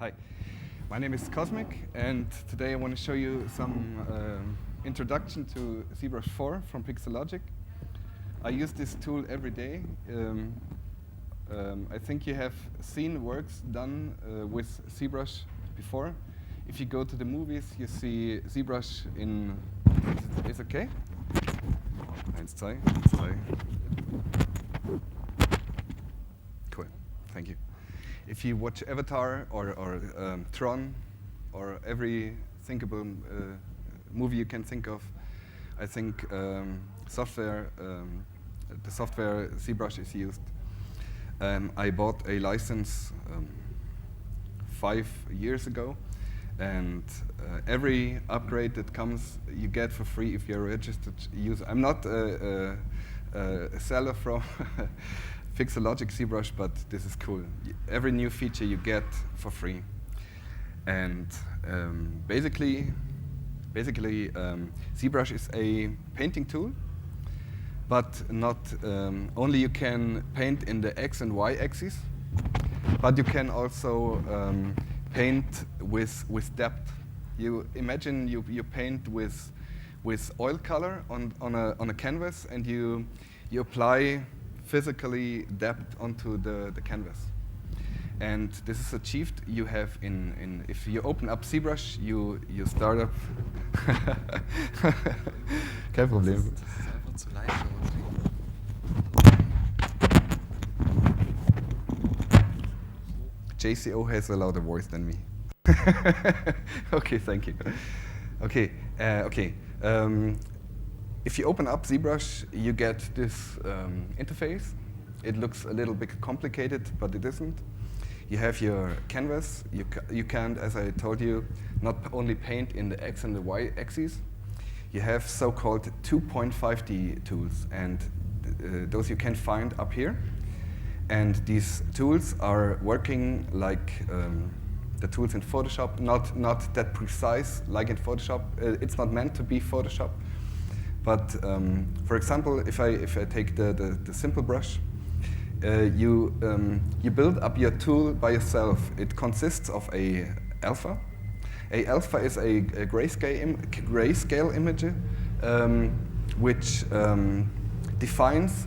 Hi, my name is Cosmic, and today I want to show you some introduction to Zbrush4 from Pixologic. I use this tool every day. I think you have seen works done with Zbrush before. If you go to the movies, you see Zbrush in... Is okay? 1, 2, 3. Cool, thank you. If you watch Avatar or Tron or every thinkable movie you can think of, I think the software Zbrush is used. I bought a license 5 years ago, and every upgrade that comes you get for free if you're a registered user. I'm not a seller from Pixologic Zbrush, but this is cool. Every new feature you get for free. And basically, Zbrush is a painting tool, but not only you can paint in the X and Y axis, but you can also paint with depth. You imagine you paint with oil color on a canvas, and you apply physically depth onto the canvas. And this is achieved. You have if you open up Zbrush, you start up. Kein Problem. Das ist einfach zu leicht. JCO has a louder voice than me. Okay, thank you. Okay, if you open up Zbrush, you get this interface. It looks a little bit complicated, but it isn't. You have your canvas. You can, as I told you, not only paint in the X and the Y axes. You have so-called 2.5D tools, and those you can find up here. And these tools are working like the tools in Photoshop, not that precise like in Photoshop. It's not meant to be Photoshop. But for example, if I take the simple brush, you build up your tool by yourself. It consists of a alpha. A alpha is a grayscale image, which defines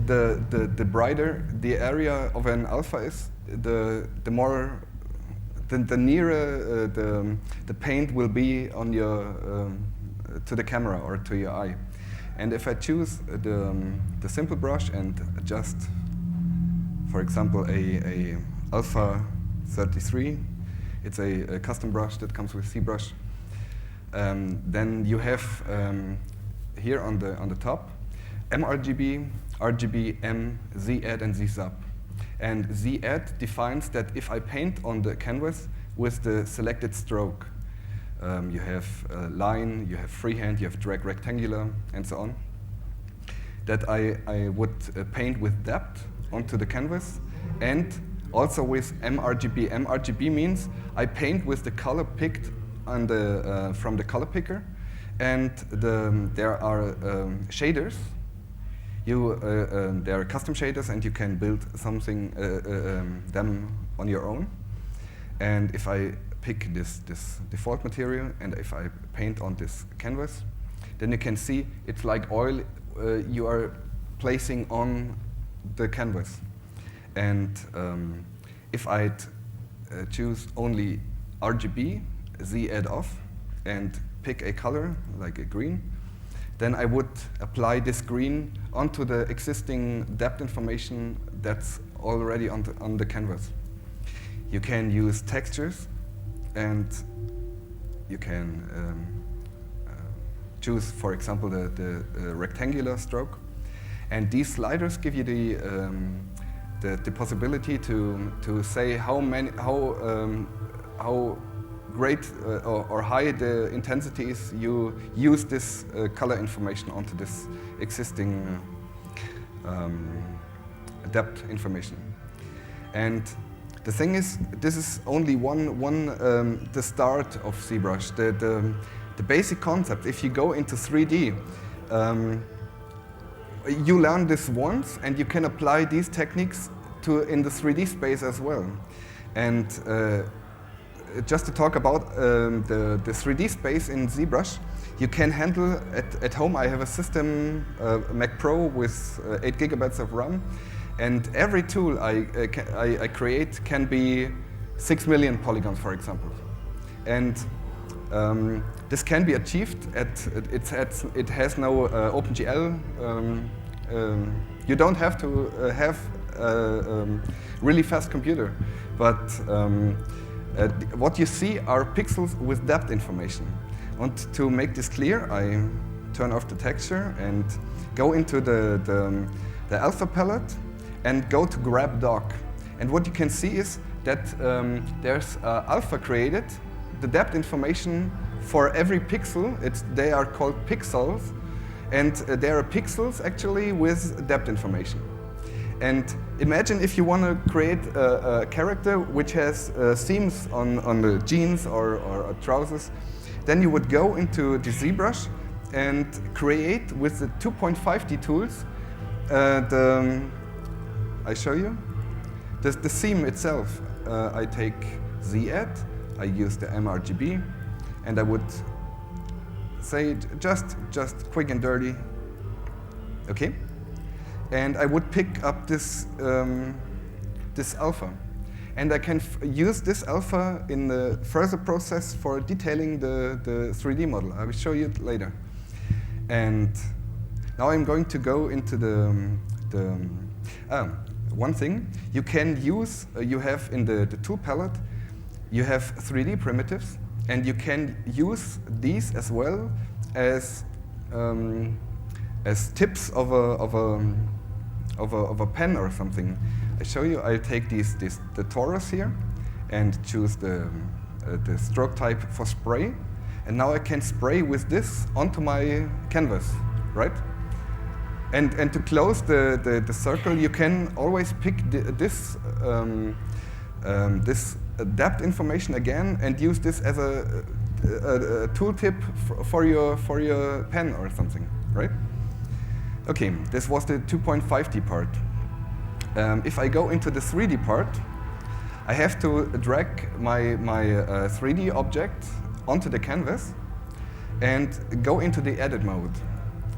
the brighter the area of an alpha is, the nearer the paint will be on your to the camera or to your eye. And if I choose the simple brush and adjust, for example, a alpha 33, it's a custom brush that comes with Zbrush. Then you have here on the top mRGB, RGB, M, Z-add, and Z-sub. And Z-add defines that if I paint on the canvas with the selected stroke, you have line, you have freehand, you have drag rectangular, and so on, that I would paint with depth onto the canvas, and also with mRGB. mRGB means I paint with the color picked on from the color picker, and there are shaders. There are custom shaders, and you can build something them on your own. And if I pick this default material, and if I paint on this canvas, then you can see it's like oil you are placing on the canvas. And if I'd choose only RGB, Z-add off, and pick a color, like a green, then I would apply this green onto the existing depth information that's already on the canvas. You can use textures, and you can choose, for example, the rectangular stroke. And these sliders give you the possibility to say how great or high the intensity is you use this color information onto this existing depth information. And the thing is, this is only the start of Zbrush. The basic concept, if you go into 3D, you learn this once, and you can apply these techniques in the 3D space as well. And just to talk about the 3D space in ZBrush, you can handle at home. I have a system, Mac Pro with 8 gigabytes of RAM, and every tool I create can be 6 million polygons, for example. And this can be achieved it has no OpenGL. You don't have to have a really fast computer, but what you see are pixels with depth information. And to make this clear, I turn off the texture and go into the alpha palette and go to grab dock. And what you can see is that there's alpha created, the depth information for every pixel. They are called pixels, and there are pixels actually with depth information. And imagine if you want to create a character which has seams on the jeans or trousers, then you would go into the ZBrush and create with the 2.5D tools I show you the seam itself. I take Z-add, I use the mRGB, and I would say just quick and dirty, okay? And I would pick up this this alpha, and I can use this alpha in the further process for detailing the 3D model. I will show you it later. And now I'm going to go into one thing you can use. You have in the tool palette, you have 3D primitives, and you can use these as well as tips of a pen or something. I show you. I take the torus here and choose the stroke type for spray, and now I can spray with this onto my canvas, right? And to close the circle, you can always pick this depth information again and use this as a tooltip for your pen or something, right? Okay, this was the 2.5D part. If I go into the 3D part, I have to drag my 3D object onto the canvas and go into the edit mode.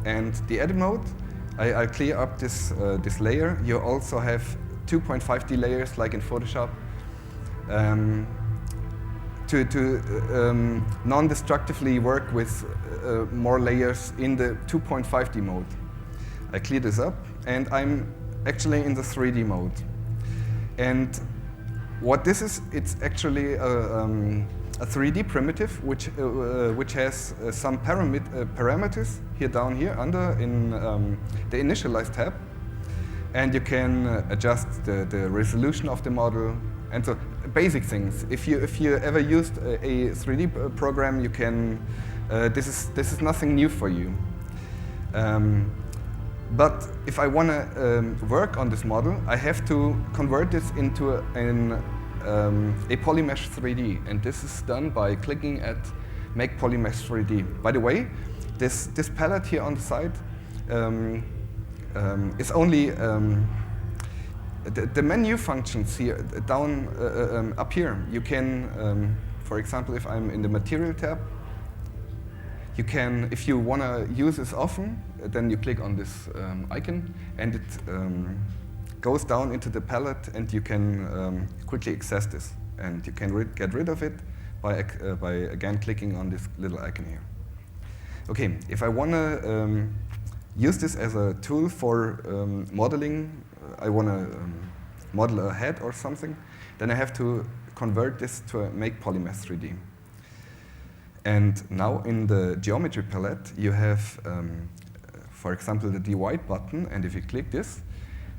And the edit mode, I clear up this layer. You also have 2.5D layers like in Photoshop to non-destructively work with more layers in the 2.5D mode. I clear this up, and I'm actually in the 3D mode. And what this is, it's actually a 3D primitive which has some parameters here down here under in the initialize tab, and you can adjust the resolution of the model and so basic things. If you ever used a 3D program, you can. This is nothing new for you. But if I want to work on this model, I have to convert this into a polymesh 3D, and this is done by clicking at Make Polymesh 3D. By the way, this palette here on the side is only the menu functions here down up here. You can, for example, if I'm in the Material tab, you can, if you want to use this often, then you click on this icon, and it goes down into the palette, and you can quickly access this. And you can get rid of it by again clicking on this little icon here. Okay, if I want to use this as a tool for modeling, I want to model a head or something, then I have to convert this to a Make Polymesh 3D. And now in the geometry palette, you have, for example, the divide button, and if you click this,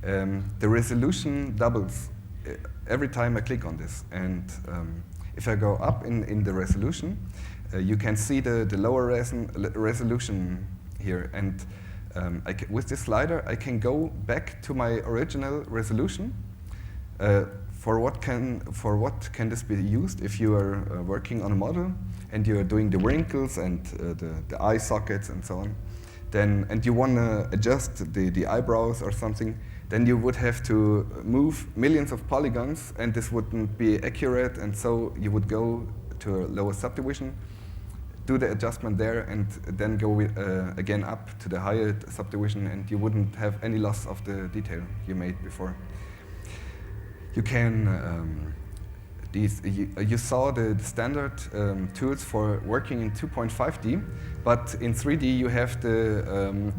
the resolution doubles every time I click on this. And if I go up in the resolution, you can see the lower resolution here. And with this slider, I can go back to my original resolution. For what can this be used if you are working on a model and you are doing the wrinkles and the eye sockets and so on? And you want to adjust the eyebrows or something, then you would have to move millions of polygons, and this wouldn't be accurate, and so you would go to a lower subdivision, do the adjustment there, and then go again up to the higher subdivision, and you wouldn't have any loss of the detail you made before. You can, you saw the standard tools for working in 2.5D, but in 3D you have the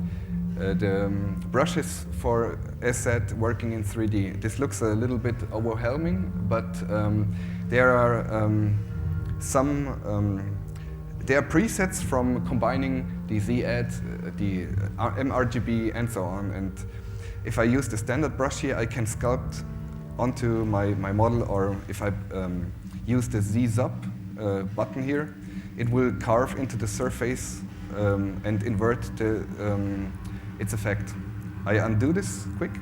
brushes for, as said, working in 3D. This looks a little bit overwhelming, but there are there are presets from combining the Z-add, the mRGB, and so on. And if I use the standard brush here, I can sculpt onto my model, or if I use the Z-Zub button here, it will carve into the surface and invert its effect. I undo this quick.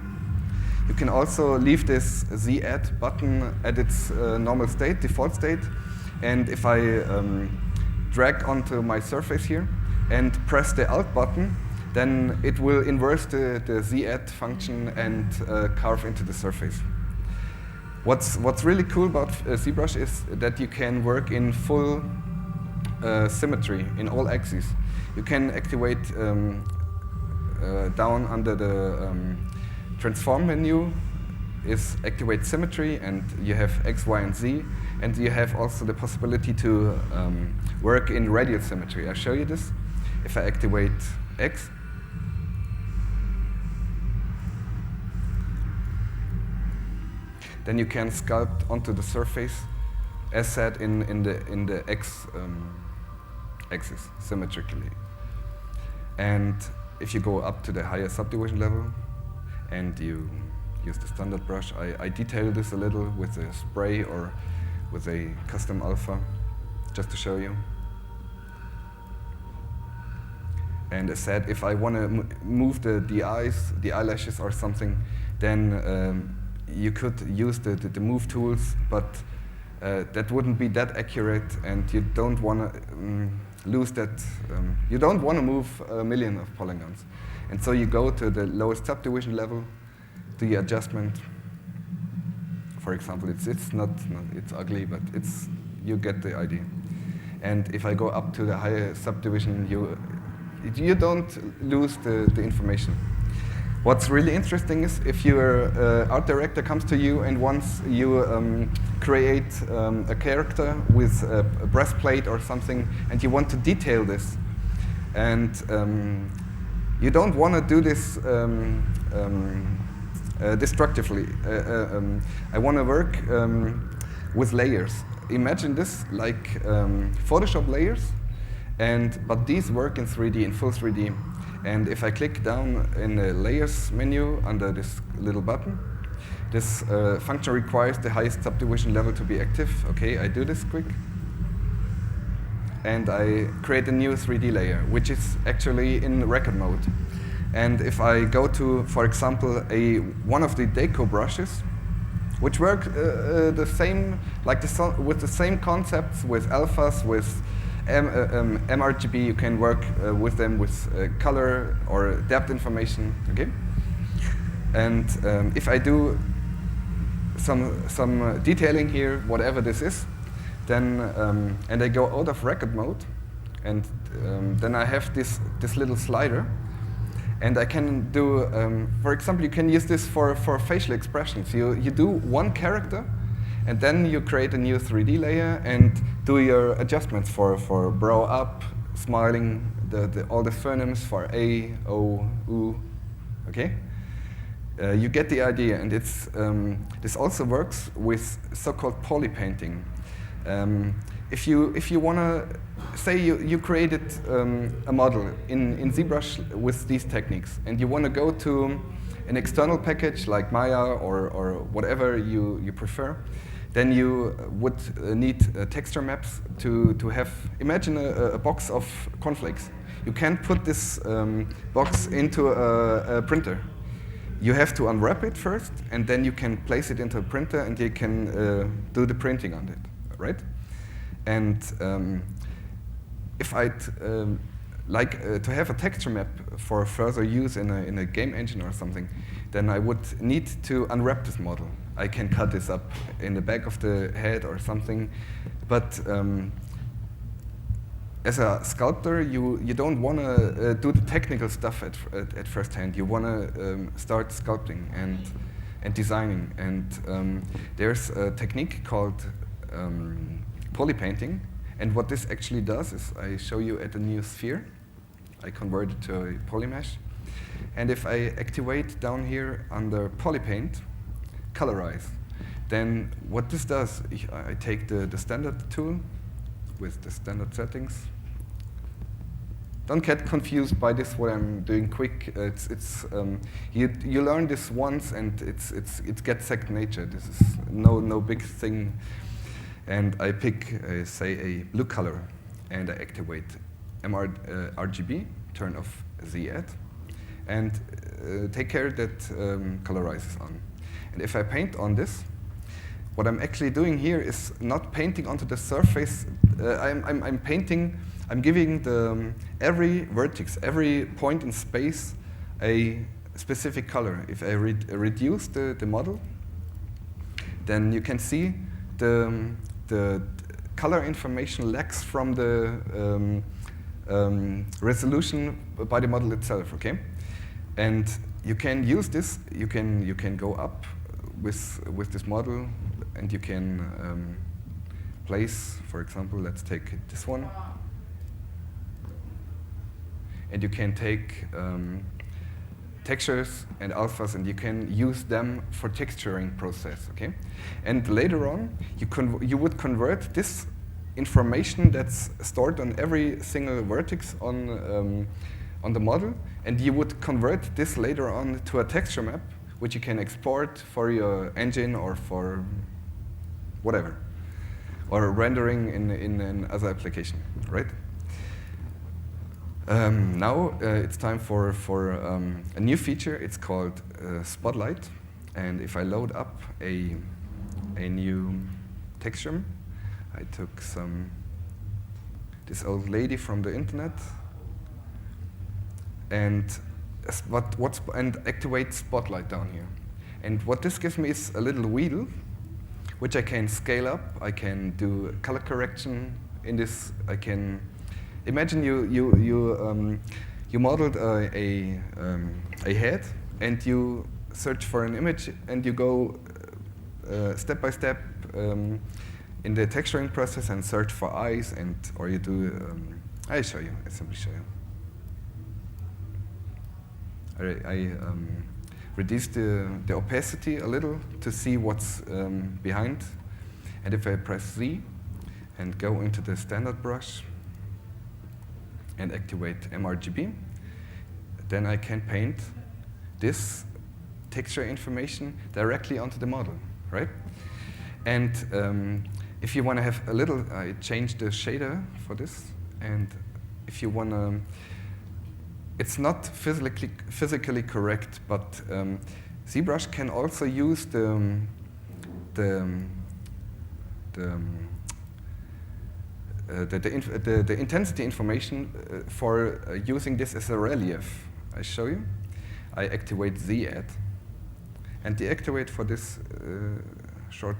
You can also leave this Z-Add button at its normal state, default state, and if I drag onto my surface here and press the Alt button, then it will inverse the Z-Add function and carve into the surface. What's really cool about ZBrush is that you can work in full symmetry in all axes. You can activate down under the transform menu is activate symmetry, and you have X, Y, and Z, and you have also the possibility to work in radial symmetry. I'll show you this. If I activate X, then you can sculpt onto the surface as said in the X axis symmetrically. And if you go up to the higher subdivision level and you use the standard brush, I detail this a little with a spray or with a custom alpha, just to show you. And as said, if I want to move the eyes, the eyelashes or something, then you could use the move tools, but that wouldn't be that accurate, and you don't want to lose that. You don't want to move a million of polygons. And so you go to the lowest subdivision level, do the adjustment. For example, it's ugly, but you get the idea. And if I go up to the higher subdivision, you don't lose the information. What's really interesting is if your art director comes to you and wants you create a character with a breastplate or something, and you want to detail this, and you don't want to do this destructively. I want to work with layers. Imagine this like Photoshop layers, but these work in 3D, in full 3D. And if I click down in the layers menu under this little button, this function requires the highest subdivision level to be active. Okay, I do this quick. And I create a new 3D layer, which is actually in record mode. And if I go to, for example, one of the deco brushes, which work the same, like with the same concepts, with alphas, with mRGB, you can work with them with color or depth information. Okay, and if I do some detailing here, whatever this is, then and I go out of record mode, and then I have this little slider, and I can do, for example, you can use this for facial expressions. You do one character, and then you create a new 3D layer and do your adjustments for brow up, smiling, all the phonemes for A, O, U. Okay, you get the idea, and this also works with so-called polypainting. If you want to say you created a model in ZBrush with these techniques, and you want to go to an external package like Maya or whatever you prefer, then you would need texture maps to have, imagine a box of cornflakes. You can't put this box into a printer. You have to unwrap it first, and then you can place it into a printer, and you can do the printing on it, right? And if I'd to have a texture map for further use in a game engine or something, then I would need to unwrap this model. I can cut this up in the back of the head or something, but as a sculptor, you don't want to do the technical stuff at first hand. You want to start sculpting and designing. And there's a technique called poly painting. And what this actually does is I show you at a new sphere. I convert it to a polymesh. And if I activate down here under poly paint, colorize, then what this does, I take the standard tool with the standard settings. Don't get confused by this, what I'm doing quick. You learn this once and it gets second nature. This is no big thing. And I pick, say, a blue color, and I activate RGB, turn off Z add, and take care that colorize is on. And if I paint on this, what I'm actually doing here is not painting onto the surface. I'm painting. I'm giving every vertex, every point in space, a specific color. If I reduce the model, then you can see the color information lacks from the resolution by the model itself. Okay, and you can use this. You can go up with this model, and you can place, for example, let's take this one. And you can take textures and alphas, and you can use them for texturing process, okay? And later on, you would convert this information that's stored on every single vertex on the model, and you would convert this later on to a texture map, which you can export for your engine or for whatever, or rendering in another application, right? Now it's time for a new feature. It's called Spotlight. And if I load up a new texture, I took this old lady from the internet and activate Spotlight down here. And what this gives me is a little wheel, which I can scale up. I can do color correction in this. I can imagine you modeled a head, and you search for an image, and you go step by step in the texturing process and search for eyes, or you do. I simply show you. I reduce the opacity a little to see what's behind, and if I press Z and go into the standard brush and activate mRGB, then I can paint this texture information directly onto the model, right? And if you want to have a little, I changed the shader for this, and if you want to, it's not physically correct, but ZBrush can also use the intensity information for using this as a relief. I show you. I activate Z add and deactivate for this short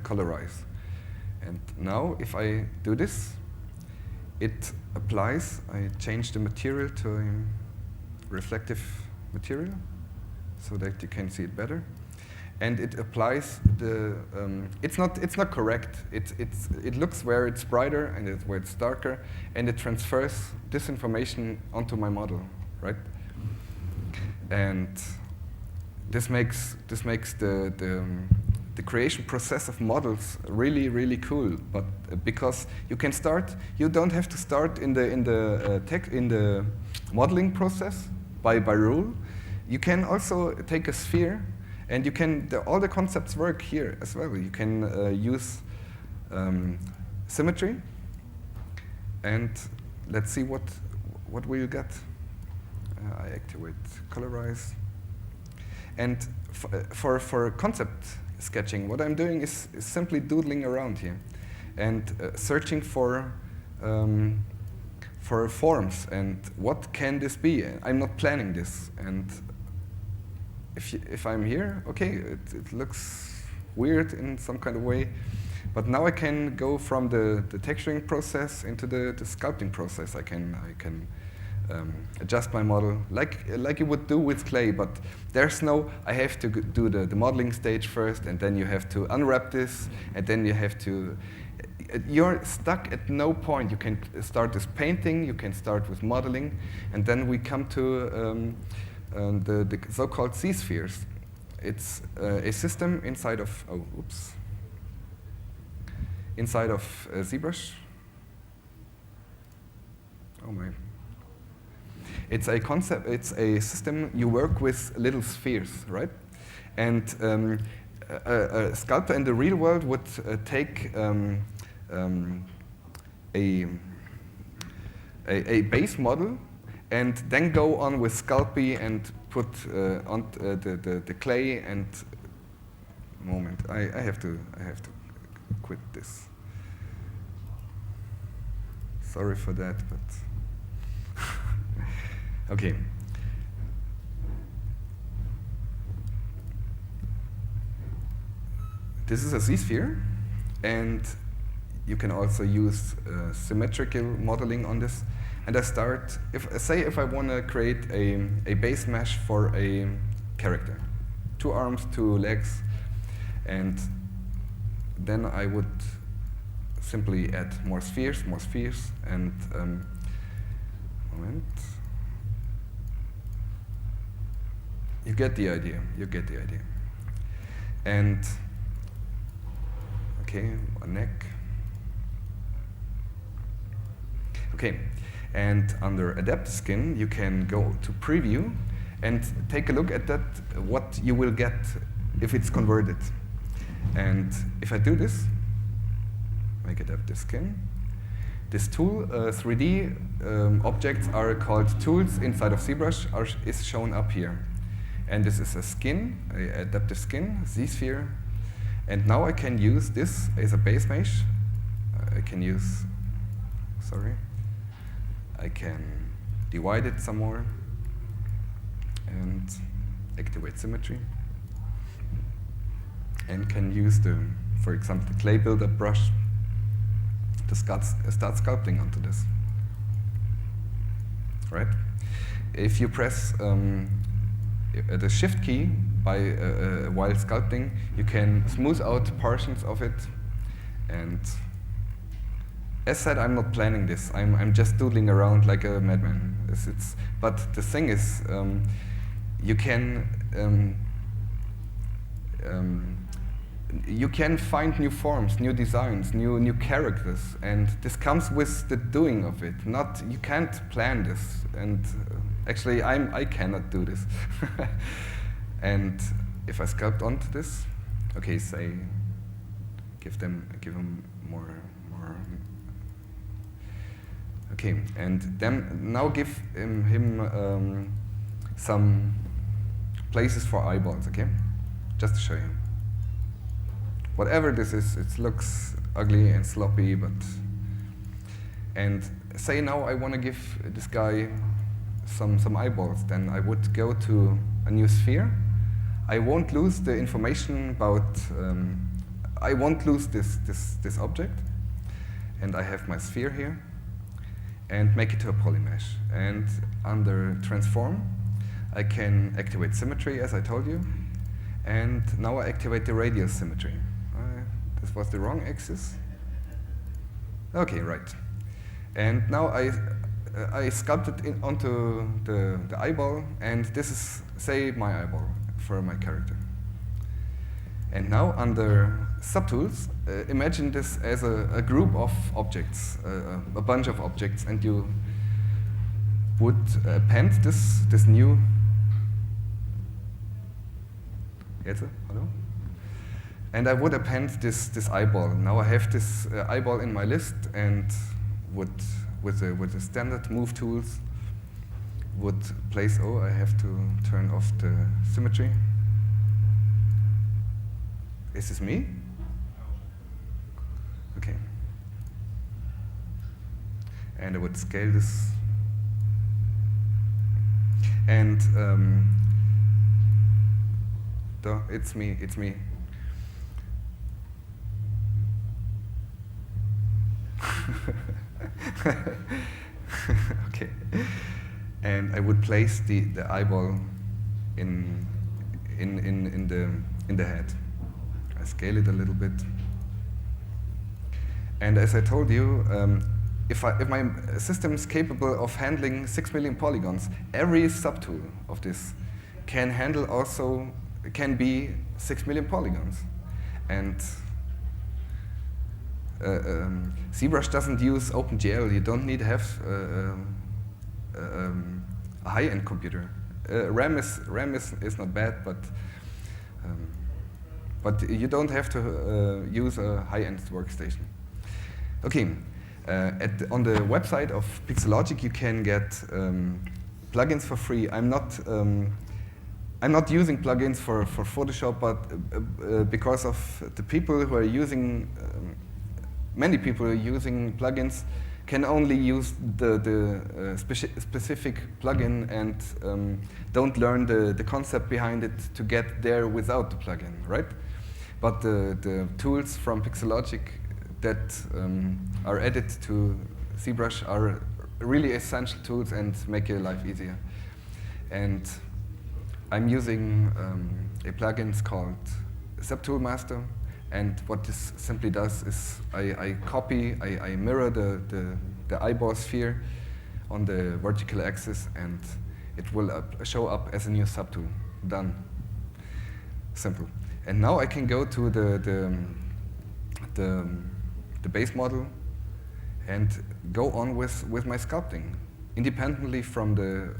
colorize. And now if I do this, it applies. I change the material to a reflective material so that you can see it better. And it applies the. It's not correct. It looks where it's brighter and where it's darker, and it transfers this information onto my model, right? And this makes the creation process of models really cool. But because you don't have to start in the modeling process by rule. You can also take a sphere. And you can, all the concepts work here as well. You can use symmetry, and let's see what will you get. I activate colorize, and for concept sketching, what I'm doing is simply doodling around here, and searching for for forms, and what can this be? I'm not planning this, and if I'm here, okay, it looks weird in some kind of way, but now I can go from the texturing process into the sculpting process. I can adjust my model like you would do with clay, but there's no, I have to do the modeling stage first, and then you have to unwrap this, and then you have to, you're stuck at no point. You can start with painting, you can start with modeling, and then we come to the so-called Z-spheres. It's a system inside of, inside of Zbrush. Oh my. It's a concept, it's a system you work with little spheres, right? And a sculptor in the real world would take a base model and then go on with Sculpey and put on the clay and moment. I have to quit this. Sorry for that, but okay. This is a Z-sphere, and you can also use symmetrical modeling on this. And I start, if I want to create a base mesh for a character, 2 arms, 2 legs, and then I would simply add more spheres, and moment. You get the idea. And okay, a neck. Okay, and under Adapt Skin, you can go to Preview and take a look at that, what you will get if it's converted. And if I do this, make Adapt Skin, this tool, 3D objects are called tools inside of Zbrush, is shown up here. And this is a skin, an adaptive skin, Z-sphere. And now I can use this as a base mesh. I can use, I can divide it some more and activate symmetry. And can use for example, the clay buildup brush to start sculpting onto this. Right? If you press the Shift key while sculpting, you can smooth out portions of it. And as said, I'm not planning this. I'm just doodling around like a madman. But the thing is, you can find new forms, new designs, new characters, and this comes with the doing of it. You can't plan this, and actually I cannot do this. And if I sculpt onto this, okay, say give him more. Okay, and then now give him some places for eyeballs. Okay, just to show you. Whatever this is, it looks ugly and sloppy, and say now I want to give this guy some eyeballs, then I would go to a new sphere. I won't lose the information about, I won't lose this object, and I have my sphere here, and make it to a polymesh. And under transform, I can activate symmetry, as I told you, and now I activate the radial symmetry. This was the wrong axis. Okay, right. And now I sculpted onto the eyeball, and this is, say, my eyeball for my character. And now under subtools, imagine this as a group of objects, a bunch of objects, and you would append this new. Hello? And I would append this eyeball. Now I have this eyeball in my list, and with the standard move tools, would place. Oh, I have to turn off the symmetry. Is this me? Okay. And I would scale this. And it's me, it's me. Okay. And I would place the eyeball in the head. I scale it a little bit. And as I told you, if my system is capable of handling 6 million polygons, every subtool of this can handle also, can be 6 million polygons. And Zbrush doesn't use OpenGL. You don't need to have a high-end computer. RAM is not bad, but you don't have to use a high-end workstation. Okay, on the website of Pixologic, you can get plugins for free. I'm not using plugins for Photoshop, but because of the people who are using, many people who are using plugins can only use the specific plugin and don't learn the concept behind it to get there without the plugin, right? But the tools from Pixologic that are added to Zbrush are really essential tools and make your life easier. And I'm using a plugin called ZBrush4, and what this simply does is I mirror the eyeball sphere on the vertical axis, and it will show up as a new subtool. Done. Simple. And now I can go to the base model and go on with my sculpting independently from the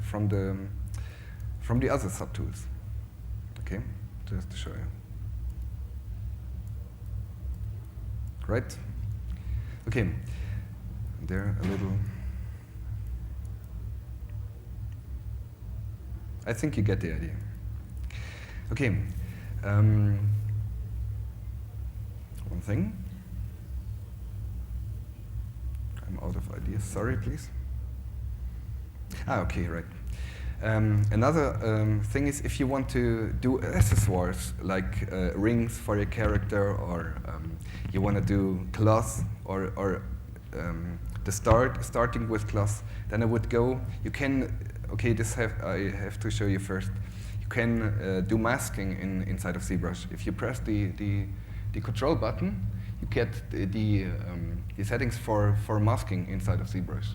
other subtools. Okay, just to show you. Right? Okay, there a little. I think you get the idea. Okay, one thing. I'm out of ideas. Sorry, please. Okay, right. Another thing is if you want to do accessories like rings for your character, or you want to do cloth, or starting with cloth, then I would go. You can. Okay, I have to show you first. You can do masking inside of Zbrush. If you press the control button, you get the settings for masking inside of Zbrush.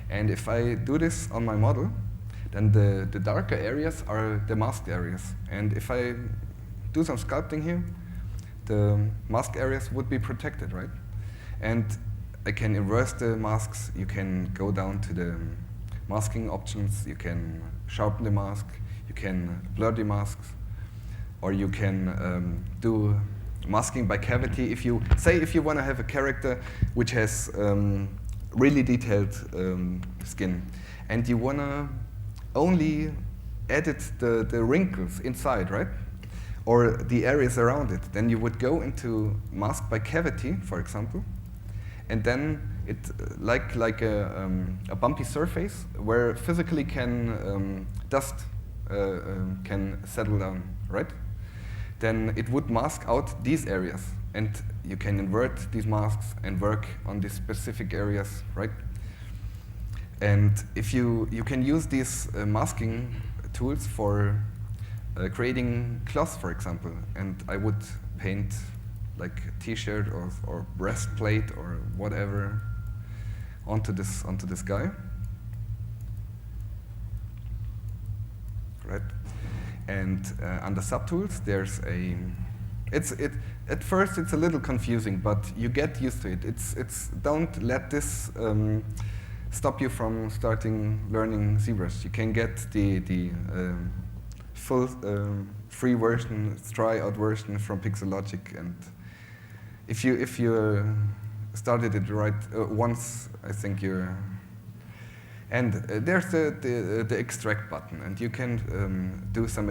And if I do this on my model, then the darker areas are the masked areas. And if I do some sculpting here, the masked areas would be protected, right? And I can reverse the masks. You can go down to the masking options. You can sharpen the mask. You can blur the masks. Or you can do masking by cavity. If you want to have a character which has really detailed skin, and you want to only edit the wrinkles inside, right? Or the areas around it, then you would go into mask by cavity, for example, and then it like a bumpy surface where physically dust can settle down, right? Then it would mask out these areas, and you can invert these masks and work on these specific areas, right? And if you can use these masking tools for creating cloth, for example, and I would paint like a t-shirt or breastplate or whatever onto this guy, right? And under subtools, there's at first it's a little confusing, but you get used to it. Don't let this stop you from starting learning Zbrush. You can get the full free version, try-out version from Pixologic, and if you started it right once, I think you're. And there's the extract button, and you can do some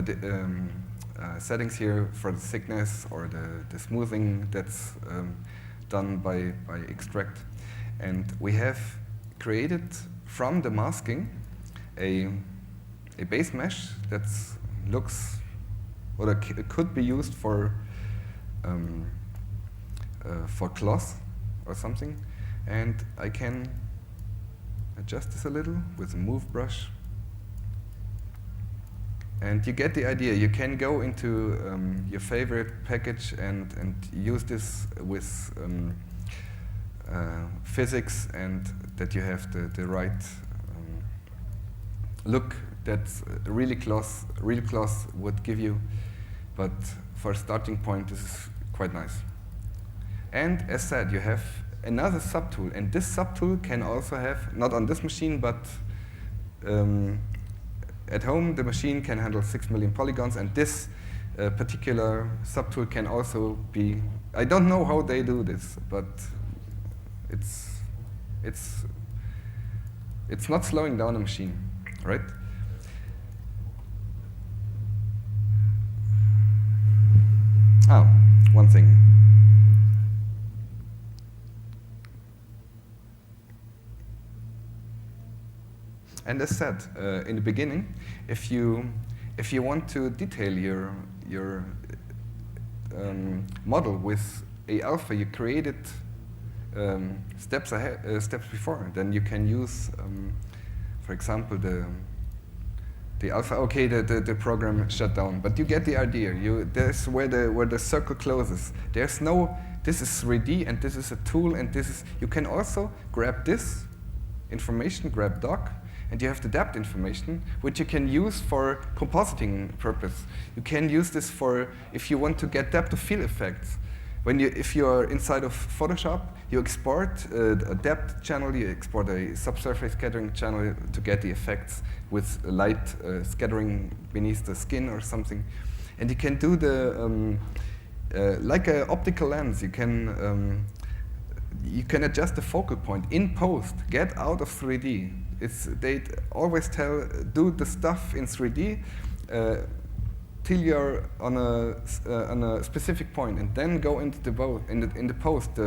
settings here for the thickness or the smoothing that's done by extract. And we have created from the masking a base mesh that looks, or it could be used for cloth or something. And I can adjust this a little with a move brush. And you get the idea. You can go into your favorite package and use this with physics, and that you have the right look that real cloth would give you. But for a starting point, this is quite nice. And as said, you have another subtool, and this subtool can also have, not on this machine, but at home, the machine can handle 6 million polygons, and this particular subtool can also be, I don't know how they do this, but it's not slowing down a machine, right? Oh, one thing. And as said in the beginning, if you want to detail your model with a alpha you created steps before, then you can use, for example, the alpha. Okay, the program shut down, but you get the idea. There's where the circle closes. There's no. This is 3D, and this is a tool, and this is. You can also grab this information, grab doc. And you have the depth information, which you can use for compositing purpose. You can use this for if you want to get depth of field effects. If you are inside of Photoshop, you export a depth channel, you export a subsurface scattering channel to get the effects with light scattering beneath the skin or something. And you can do the like an optical lens. You can adjust the focal point in post. Get out of 3D. They always tell, do the stuff in 3D till you're on a specific point, and then go into the post.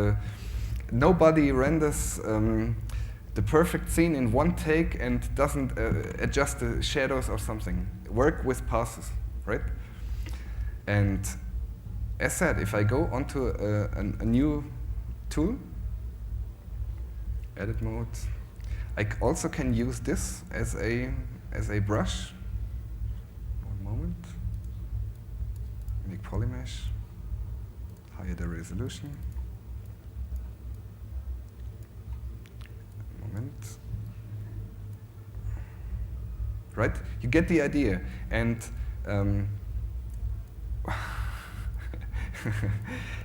Nobody renders the perfect scene in one take and doesn't adjust the shadows or something. Work with passes, right? And as said, if I go onto a new tool, edit mode. I also can use this as a brush. One moment. Make polymesh. Higher the resolution. Moment. Right? You get the idea, and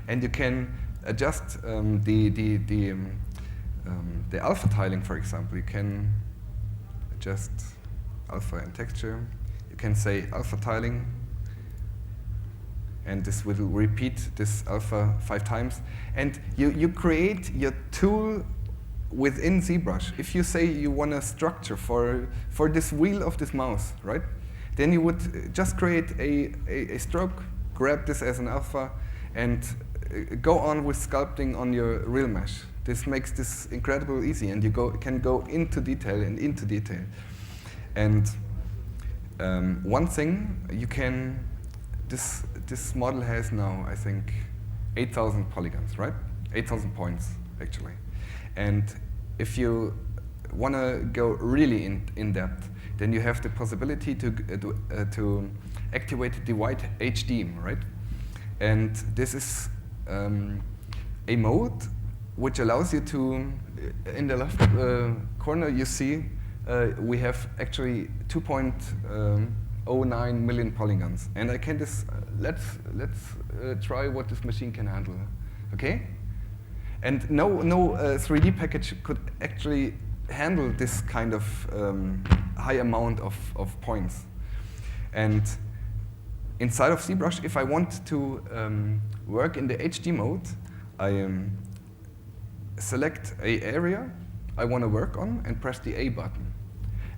and you can adjust the alpha tiling, for example. You can adjust alpha and texture. You can say alpha tiling, and this will repeat this alpha 5 times. And you create your tool within ZBrush. If you say you want a structure for this wheel of this mouse, right? Then you would just create a stroke, grab this as an alpha, and go on with sculpting on your real mesh. This makes this incredibly easy, and you can go into detail and into detail. And one thing you can, this model has now, I think, 8,000 polygons, right? 8,000 points, actually. And if you want to go really in depth, then you have the possibility to activate the white HD, right? And this is a mode which allows you to, in the left corner you see, we have actually 2.09 million polygons. And I can let's try what this machine can handle, okay? And no 3D package could actually handle this kind of high amount of points. And inside of ZBrush, if I want to work in the HD mode, I select an area I want to work on and press the A button.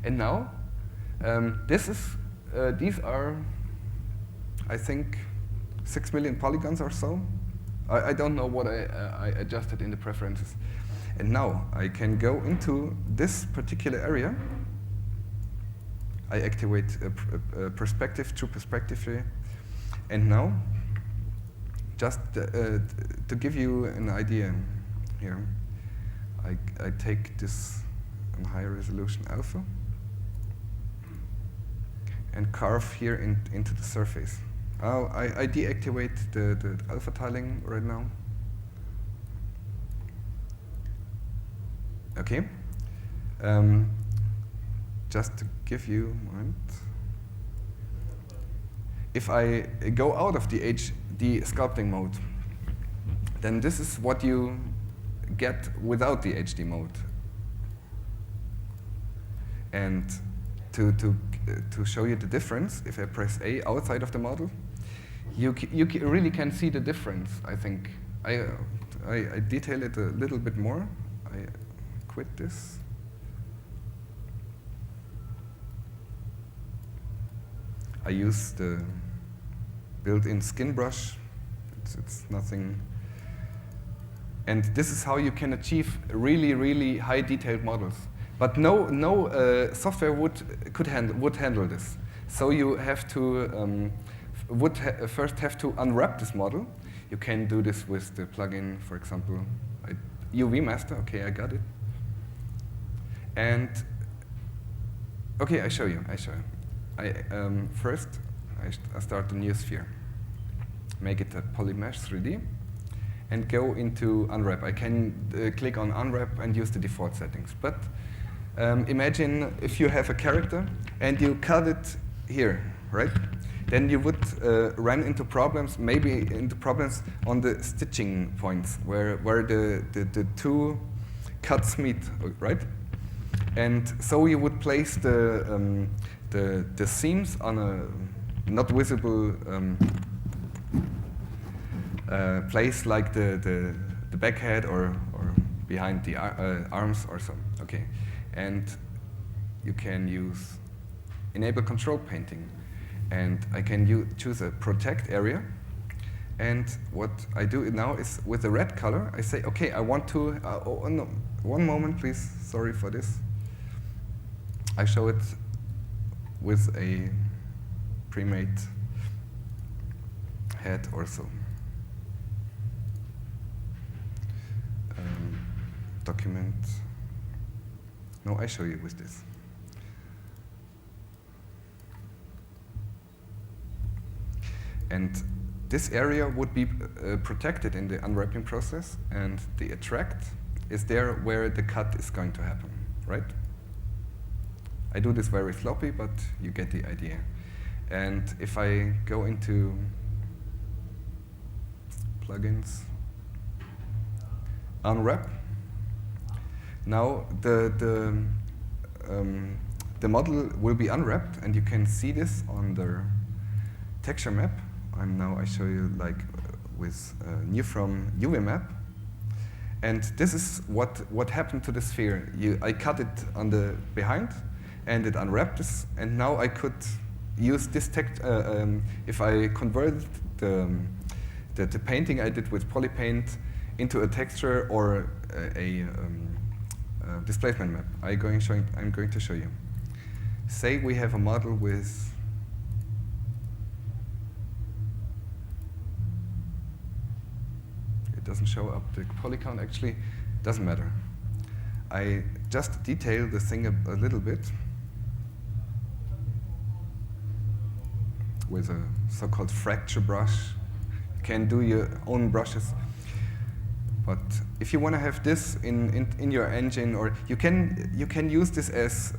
And now, these are, I think, 6 million polygons or so. I don't know what I adjusted in the preferences. And now I can go into this particular area. I activate a perspective, true perspective here. And now, just to give you an idea here, I take this in higher resolution alpha and carve here into the surface. I deactivate the alpha tiling right now. Okay. Just to give you a moment. If I go out of the HD sculpting mode, then this is what you get without the HD mode. And to show you the difference, if I press A outside of the model, you really can see the difference, I think. I detail it a little bit more. I quit this. I use the built-in skin brush. It's nothing. And this is how you can achieve really, really high detailed models. But no software would handle this. So you have to first have to unwrap this model. You can do this with the plugin, for example, UV Master. Okay, I got it. And okay, I show you. First, I start a new sphere. Make it a polymesh 3D, and go into unwrap. I can click on unwrap and use the default settings. But imagine if you have a character and you cut it here, right? Then you would run into problems, maybe into problems on the stitching points where the two cuts meet, right? And so you would place the seams on a not visible place like the back head or behind the arms or so. Okay, and you can use enable control painting, and I can choose a protect area. And what I do now is with the red color, I say, okay, I want to. Oh no, one moment, please. Sorry for this. I show it with a pre-made head or so. Document. No, I show you with this. And this area would be protected in the unwrapping process, and the attract is there where the cut is going to happen, right? I do this very sloppy, but you get the idea. And if I go into plugins, unwrap, now the model will be unwrapped, and you can see this on the texture map. And now I show you like with new from UV map. And this is what happened to the sphere. I cut it on the behind, and it unwrapped this. And now I could use this text if I converted the painting I did with polypaint into a texture or a displacement map. I'm going to show you. Say we have a model with doesn't show up the poly count, actually, doesn't matter. I just detail the thing a little bit with a so-called fracture brush. You can do your own brushes. But if you want to have this in your engine, or you can use this as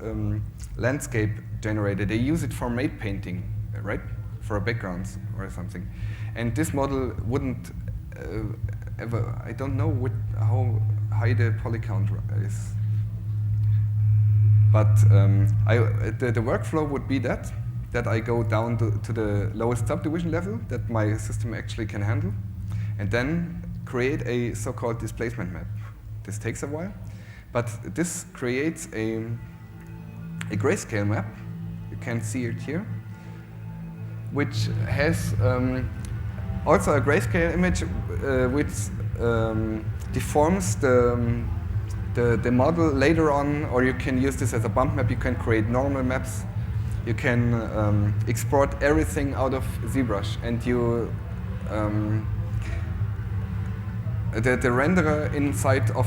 landscape generator. They use it for matte painting, right? For backgrounds or something. And this model wouldn't ever, I don't know how high the poly count is. But the workflow would be that I go down to the lowest subdivision level that my system actually can handle, and then create a so-called displacement map. This takes a while, but this creates a grayscale map. You can see it here, which has also a grayscale image which deforms the model later on, or you can use this as a bump map. You can create normal maps. You can export everything out of ZBrush, and you the renderer inside of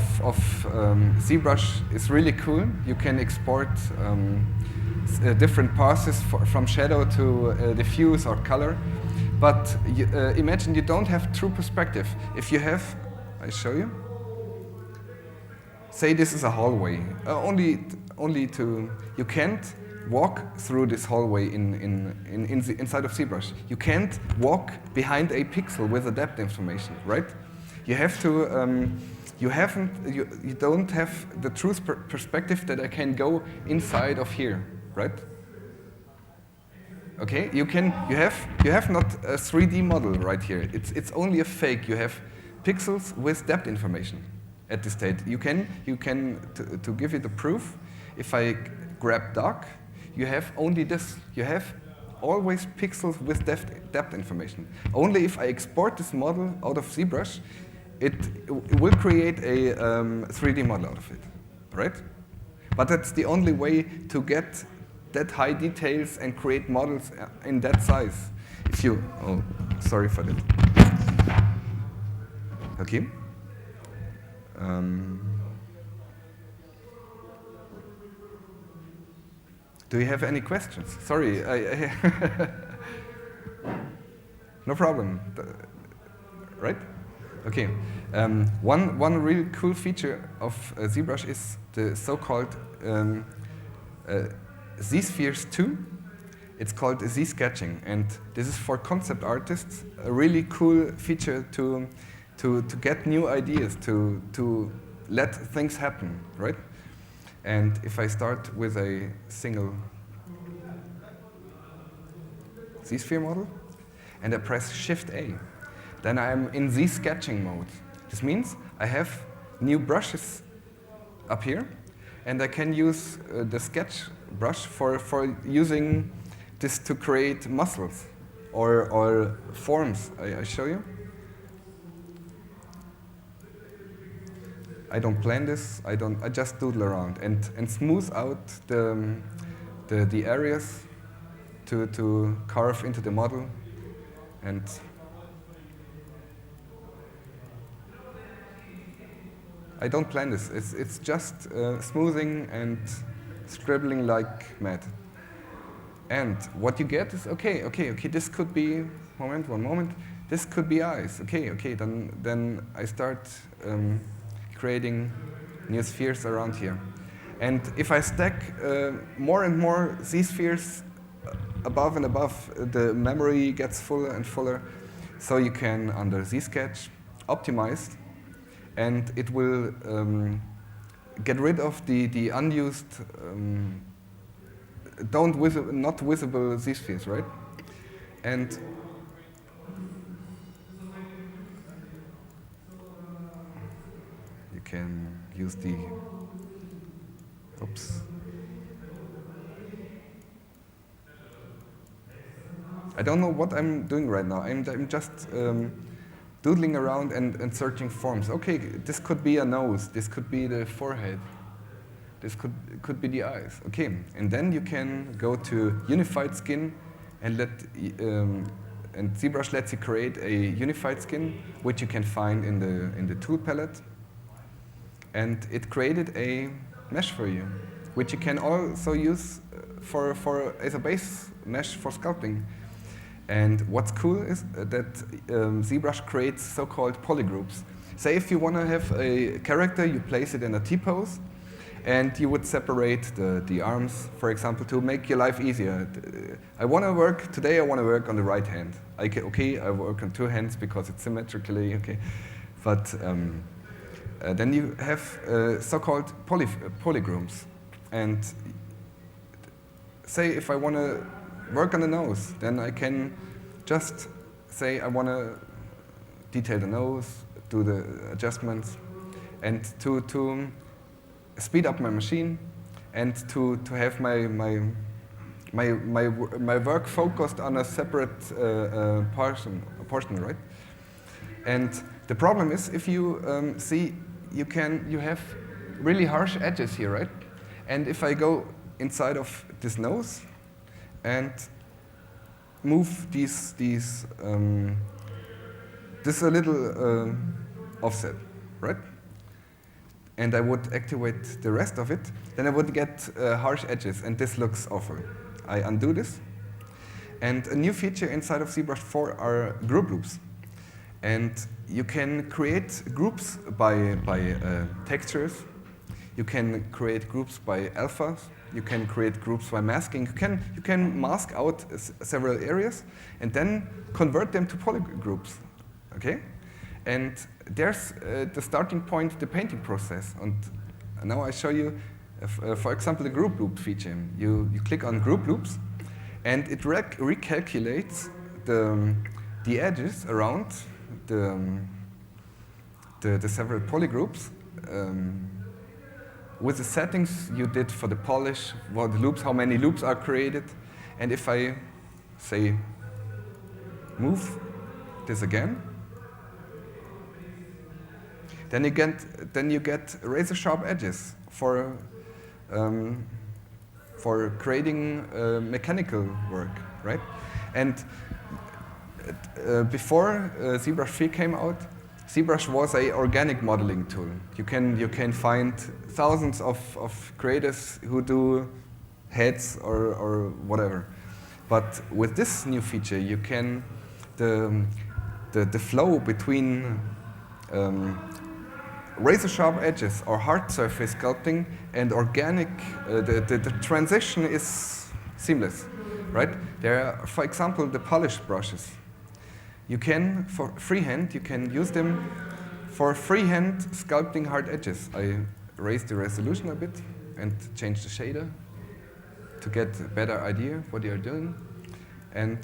ZBrush is really cool. You can export different passes from shadow to diffuse or color. But imagine you don't have true perspective. If you have, I show you. Say this is a hallway. You can't walk through this hallway inside of ZBrush. You can't walk behind a pixel with the depth information, right? You have to. You don't have the true perspective that I can go inside of here, right? Okay, you have not a 3D model right here. It's only a fake. You have pixels with depth information at this state. You can to give you the proof. If I grab dark, you have only this. You have always pixels with depth information. Only if I export this model out of ZBrush, it will create a 3D model out of it, right? But that's the only way to get that high details and create models in that size. If you, oh, sorry for that. Okay. Do you have any questions? Sorry, no problem. Right? Okay. One really cool feature of ZBrush is the so-called Z-spheres 2. It's called Z-sketching, and this is for concept artists a really cool feature to get new ideas, to let things happen, right? And if I start with a single Z-sphere model and I press Shift-A, then I'm in Z-sketching mode. This means I have new brushes up here, and I can use the sketch brush for using this to create muscles or forms. I show you. I don't plan this. I just doodle around and smooth out the areas to carve into the model, and I don't plan this. It's just smoothing and scribbling like mad. And what you get is okay. This could be one moment. This could be eyes. Okay. Then I start creating new spheres around here. And if I stack more and more Z-spheres above and above, the memory gets fuller and fuller. So you can, under Z-sketch, optimize, and it will get rid of the unused, not visible Z-spheres, right? And you can use the, oops. I don't know what I'm doing right now. I'm just doodling around and searching forms. Okay, this could be a nose. This could be the forehead. This could be the eyes. Okay, and then you can go to unified skin and and ZBrush lets you create a unified skin, which you can find in the tool palette. And it created a mesh for you, which you can also use as a base mesh for sculpting. And what's cool is that ZBrush creates so-called polygroups. Say if you want to have a character, you place it in a T-pose, and you would separate the arms, for example, to make your life easier. Today I want to work on the right hand. I work on two hands because it's symmetrically, okay. But then you have so-called polygroups. And say if I want to work on the nose, then I can just say I want to detail the nose, do the adjustments, and to speed up my machine, and to have my work focused on a separate portion, right? And the problem is, if you see, you have really harsh edges here, right? And if I go inside of this nose and move this a little offset, right? And I would activate the rest of it, then I would get harsh edges, and this looks awful. I undo this. And a new feature inside of Zbrush4 are group loops. And you can create groups by textures. You can create groups by alphas. You can create groups by masking. You can mask out several areas and then convert them to polygroups. Okay? And there's the starting point, the painting process. And now I show you, for example, the group loop feature. You click on group loops, and it recalculates the edges around the several polygroups with the settings you did for the polish, for the loops, how many loops are created. And if I say move this again, then you get razor sharp edges for creating mechanical work, right? And before Zbrush4 came out, Zbrush was an organic modeling tool. You can find thousands of creators who do heads or whatever. But with this new feature, you can the flow between razor sharp edges or hard surface sculpting and organic, the transition is seamless, right? There are, for example, the polish brushes. You can, for freehand, you can use them for freehand sculpting hard edges. I raised the resolution a bit and changed the shader to get a better idea of what you're doing. And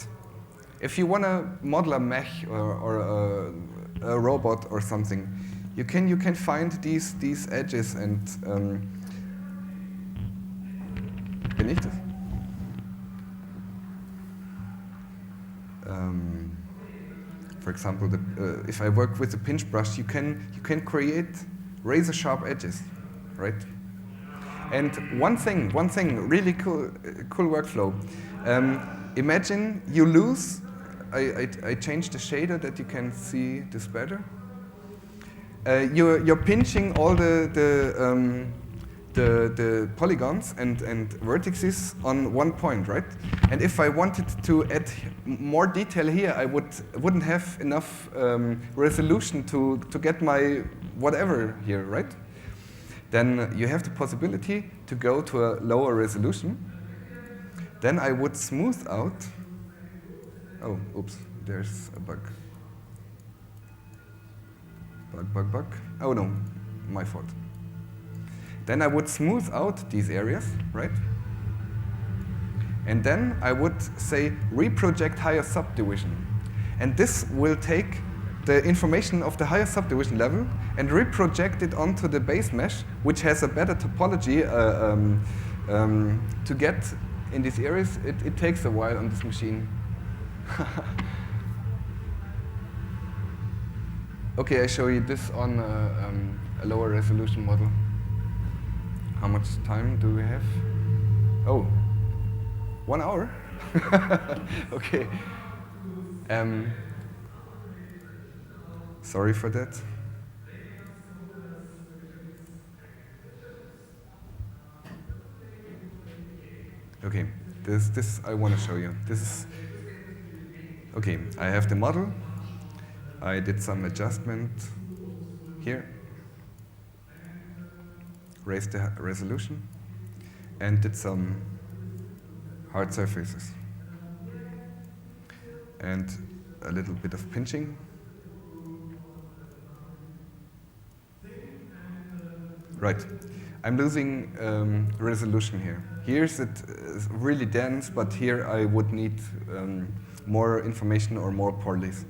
if you want to model a mech or a robot or something, you can find these edges and beneath it. For example, if I work with a pinch brush, you can create razor sharp edges, right? And one thing, really cool workflow. Imagine you lose. I changed the shader that you can see this better. You're pinching all the polygons and vertices on one point, right? And if I wanted to add more detail here, I wouldn't have enough resolution to get my whatever here, right? Then you have the possibility to go to a lower resolution. Then I would smooth out. Oh, oops, there's a bug. Bug. Oh no, my fault. Then I would smooth out these areas, right? And then I would say reproject higher subdivision. And this will take the information of the higher subdivision level and reproject it onto the base mesh, which has a better topology to get in these areas. It takes a while on this machine. Okay, I show you this on a lower resolution model. How much time do we have? Oh, 1 hour? Okay. Sorry for that. Okay, this I want to show you. This is, okay, I have the model. I did some adjustment here, raised the resolution, and did some hard surfaces. And a little bit of pinching. Right, I'm losing resolution here. Here's it really dense, but here I would need more information or more polys.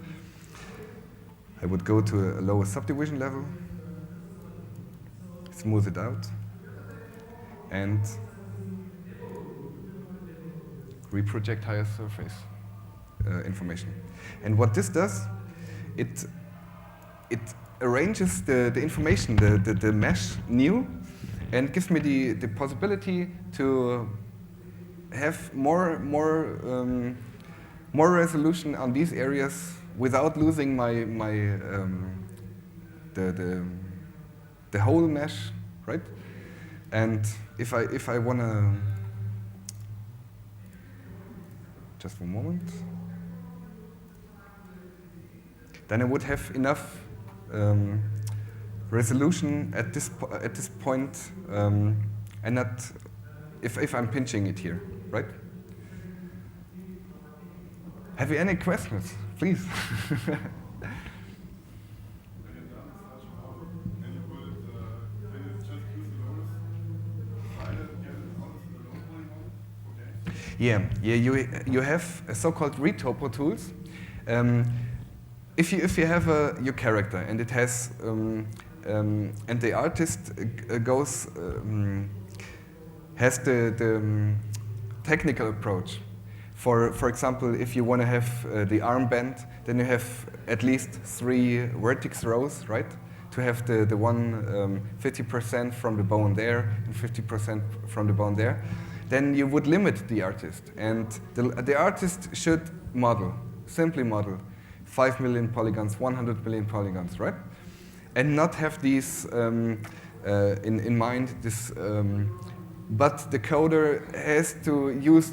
I would go to a lower subdivision level, smooth it out, and reproject higher surface information. And what this does, it arranges the information, the mesh new, and gives me the possibility to have more resolution on these areas without losing the whole mesh, right? And if I wanna, just one moment, then I would have enough resolution at this point, and not if I'm pinching it here, right? Have you any questions, please? Yeah, you have so-called retopo tools. If you have your character and it has and the artist has the technical approach. For example, if you want to have the armband, then you have at least 3 vertex rows, right? To have the one 50% from the bone there and 50% from the bone there. Then you would limit the artist, and the artist should model, simply model 5 million polygons, 100 million polygons, right? And not have these in mind. This, but the coder has to use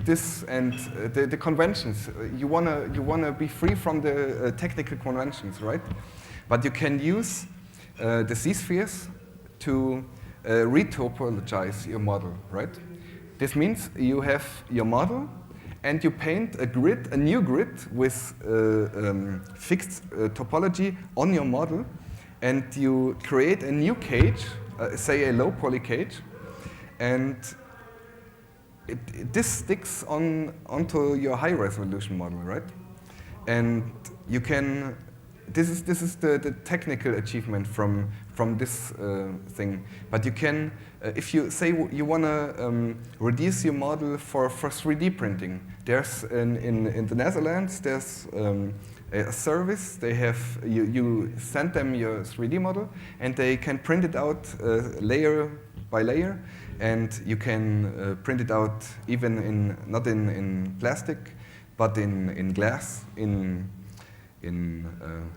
this and the conventions. You wanna be free from the technical conventions, right? But you can use the Z-spheres to retopologize your model, right? This means you have your model and you paint a new grid with fixed topology on your model, and you create a new cage, say a low poly cage, and this sticks onto your high resolution model, right? And you can. This is the technical achievement from this thing. But you can, if you say you want to reduce your model for 3D printing, there's in the Netherlands there's a service. They have you send them your 3D model and they can print it out layer by layer, and you can print it out even not in plastic, but in glass, in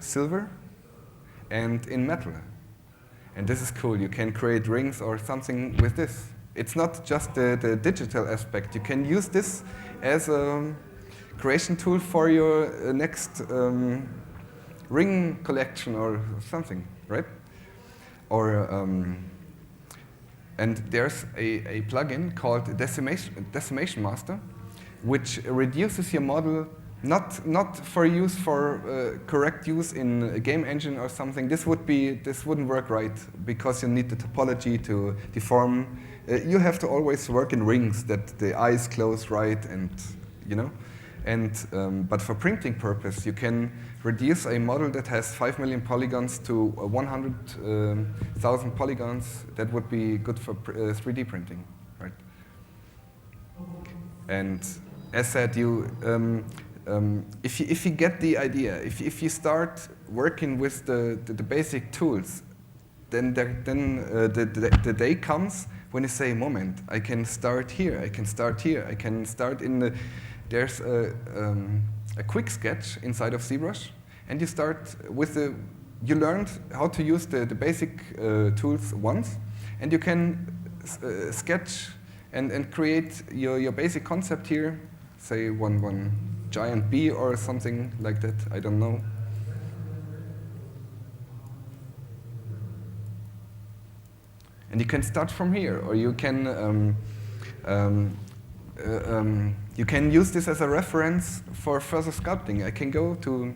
silver, and in metal. And this is cool. You can create rings or something with this. It's not just the digital aspect. You can use this as a creation tool for your next ring collection or something, right? Or and there's a plugin called Decimation Master, which reduces your model. Not for use for correct use in a game engine or something. This wouldn't work right, because you need the topology to deform. You have to always work in rings that the eyes close right, and you know. And but for printing purpose, you can reduce a model that has 5 million polygons to 100,000 polygons. That would be good for 3D printing, right? And as said, if you get the idea, if you start working with the basic tools, then the day comes when you say, moment, I can start here, I can start here, I can start in the. There's a quick sketch inside of Zbrush, and you start with you learned how to use the basic tools once, and you can sketch and create your basic concept here, say one giant bee or something like that, I don't know. And you can start from here, or you can use this as a reference for further sculpting. I can go to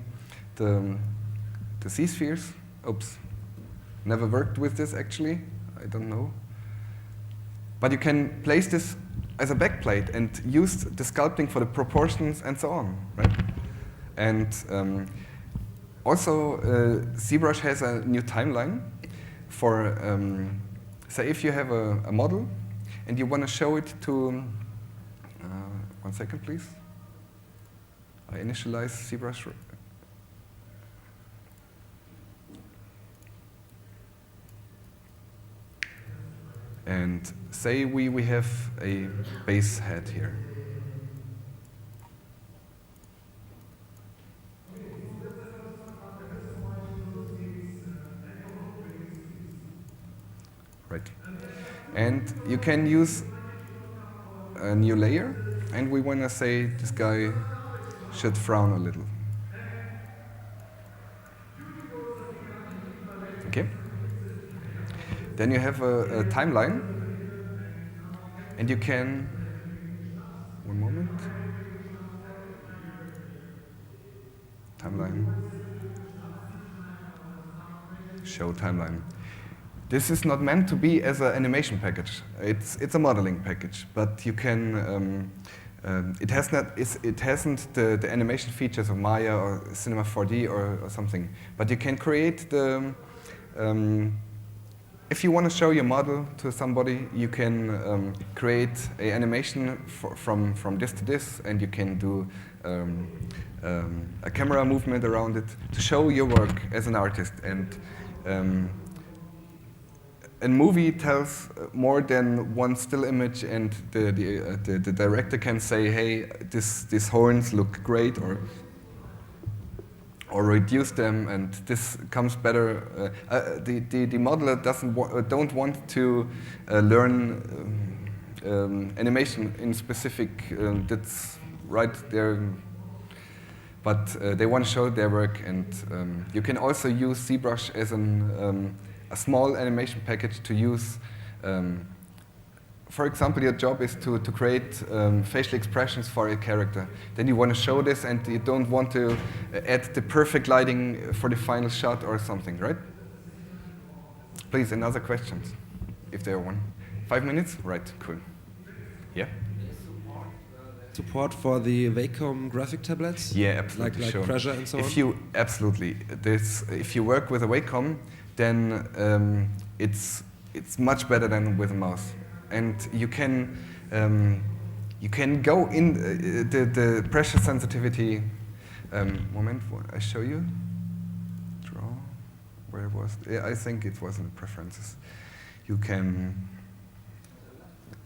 the Z-spheres. Oops, never worked with this actually, I don't know. But you can place this as a backplate and use the sculpting for the proportions and so on, right? And also, Zbrush has a new timeline for, say if you have a model and you want to show it to, 1 second please. I initialize Zbrush. And say we have a base head here. Right. And you can use a new layer, and we want to say this guy should frown a little. Okay. Then you have a timeline, and you can, one moment, timeline, show timeline. This is not meant to be as an animation package. It's a modeling package, but you can. It hasn't the animation features of Maya or Cinema 4D or something. But you can create the. If you want to show your model to somebody, you can create an animation from this to this, and you can do a camera movement around it to show your work as an artist. And a movie tells more than one still image, and the director can say, "Hey, these horns look great," or reduce them, and this comes better. The modeler don't want to learn animation in specific. That's right there, but they want to show their work, and you can also use Zbrush as a small animation package to use. For example, your job is to create facial expressions for a character. Then you want to show this, and you don't want to add the perfect lighting for the final shot or something, right? Please, another questions, if there are one. 5 minutes? Right, cool. Yeah? Support for the Wacom graphic tablets? Yeah, absolutely. Like sure. Pressure and so on? Absolutely. If you work with a Wacom, then it's much better than with a mouse. And you can go in the pressure sensitivity. Moment, I show you. Draw. Where was? Yeah, I think it was in the preferences. You can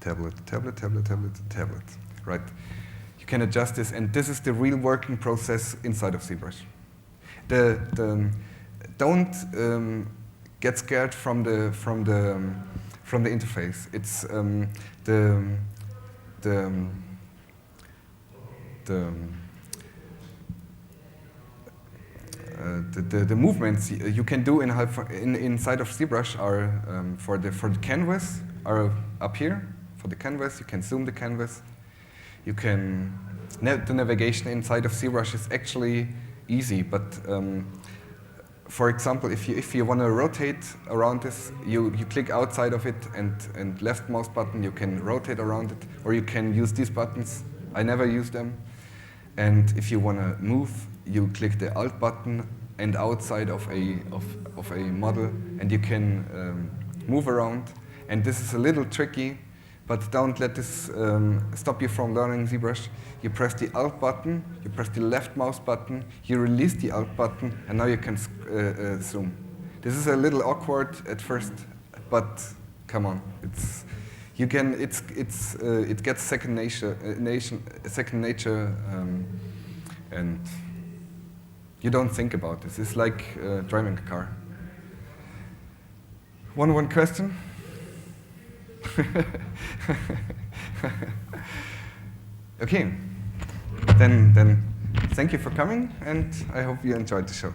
tablet. Right. You can adjust this, and this is the real working process inside of Zbrush. Don't get scared from the interface. It's the movements you can do inside of Zbrush are for the canvas are up here. For the canvas, you can zoom the canvas. You can the navigation inside of Zbrush is actually easy, but for example, if you want to rotate around this, you click outside of it, and left mouse button, you can rotate around it, or you can use these buttons. I never use them. And if you want to move, you click the Alt button and outside of a model, and you can move around. And this is a little tricky, but don't let this stop you from learning Zbrush. You press the Alt button, you press the left mouse button, you release the Alt button, and now you can zoom. This is a little awkward at first, but come on, it gets second nature, and you don't think about this. It's like driving a car. One question? Okay, then thank you for coming, and I hope you enjoyed the show.